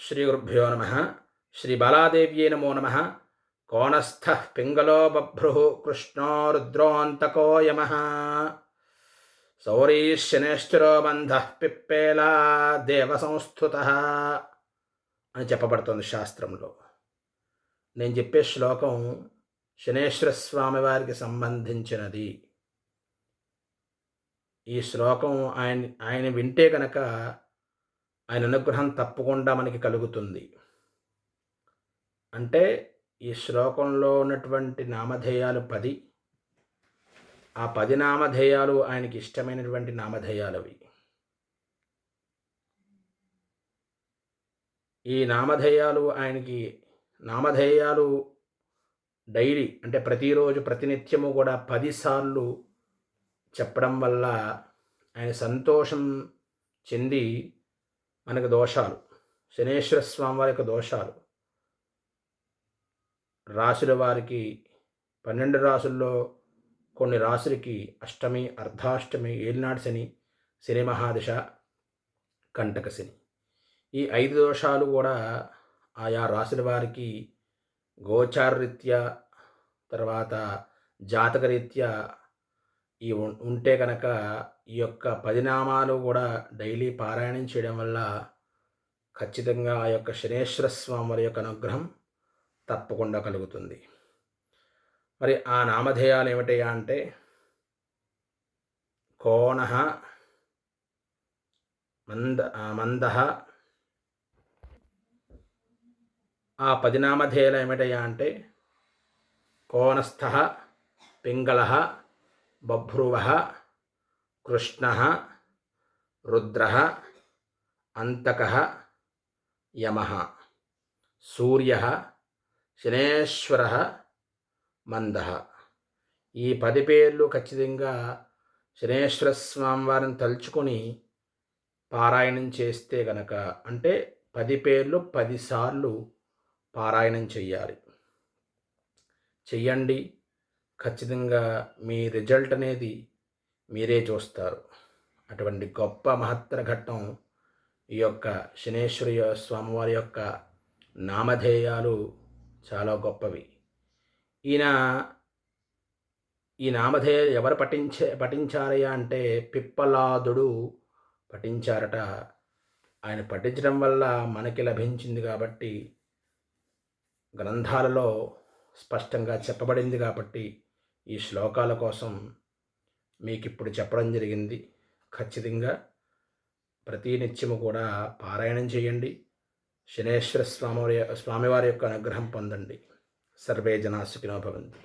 శ్రీగురుభ్యో నమ. శ్రీ బాలాదేవ్యై నమో నమ. కోణస్థః పింగళో బభ్రుః కృష్ణో రుద్రోऽन्तకో యమః. సౌరీः శనేశ్చరో బంధః పిప్పేలా దేవసంస్థుతః అని చెప్పబడుతుంది శాస్త్రంలో. నేను చెప్పే శ్లోకం శనేశ్వర స్వామి వారికి సంబంధించినది. ఈ శ్లోకం ఆయన వింటే కనుక ఆయన అనుగ్రహం తప్పకుండా మనకి కలుగుతుంది. అంటే ఈ శ్లోకంలో ఉన్నటువంటి నామధేయాలు 10. ఆ 10 నామధేయాలు ఆయనకి ఇష్టమైనటువంటి నామధేయాలు అవి. ఈ నామధేయాలు డైలీ అంటే ప్రతిరోజు ప్రతినిత్యము కూడా 10 సార్లు చెప్పడం వల్ల ఆయన సంతోషం చెంది మనకు దోషాలు, శనేశ్వర స్వామి వారి యొక్క దోషాలు, రాశుల వారికి 12 రాసుల్లో కొన్ని రాశులకి అష్టమి, అర్ధాష్టమి, ఏలినాటి శని, శని మహాదశ, కంటక శని, ఈ 5 దోషాలు కూడా ఆయా రాశుల వారికి గోచారరీత్యా తర్వాత జాతకరీత్యా ఈ ఉంటే కనుక ఈ యొక్క 10 నామాలు కూడా డైలీ పారాయణం చేయడం వల్ల ఖచ్చితంగా ఆ యొక్క శనేశ్వర స్వామి వారి యొక్క అనుగ్రహం తప్పకుండా కలుగుతుంది. మరి ఆ నామధేయాలు ఏమిటయ్యా అంటే కోణః, మందః. ఆ 10 నామధేయాలు ఏమిటయ్యా అంటే కోణస్థః, పింగళః, బభ్రువః, కృష్ణః, రుద్రః, అంతకః, యమః, సూర్యః, శనేశ్వరః, మందః. ఈ 10 పేర్లు ఖచ్చితంగా శనేశ్వర స్వామి వారిని తలుచుకొని పారాయణం చేస్తే గనక, అంటే 10 పేర్లు 10 సార్లు పారాయణం చెయ్యండి. ఖచ్చితంగా మీ రిజల్ట్ అనేది మీరే చూస్తారు. అటువంటి గొప్ప మహత్తర ఘట్టం ఈ యొక్క శనేశ్వరి స్వామివారి యొక్క నామధేయాలు చాలా గొప్పవి. ఈ నామధేయాలు ఎవరు పఠించారయ్యా అంటే పిప్పలాదుడు పఠించారట. ఆయన పఠించడం వల్ల మనకి లభించింది కాబట్టి, గ్రంథాలలో స్పష్టంగా చెప్పబడింది కాబట్టి ఈ శ్లోకాల కోసం మీకు ఇప్పుడు చెప్పడం జరిగింది. ఖచ్చితంగా ప్రతినిత్యము కూడా పారాయణం చేయండి. శనేశ్వర స్వామివారి యొక్క అనుగ్రహం పొందండి. సర్వే జనా సుఖినో భవంతు.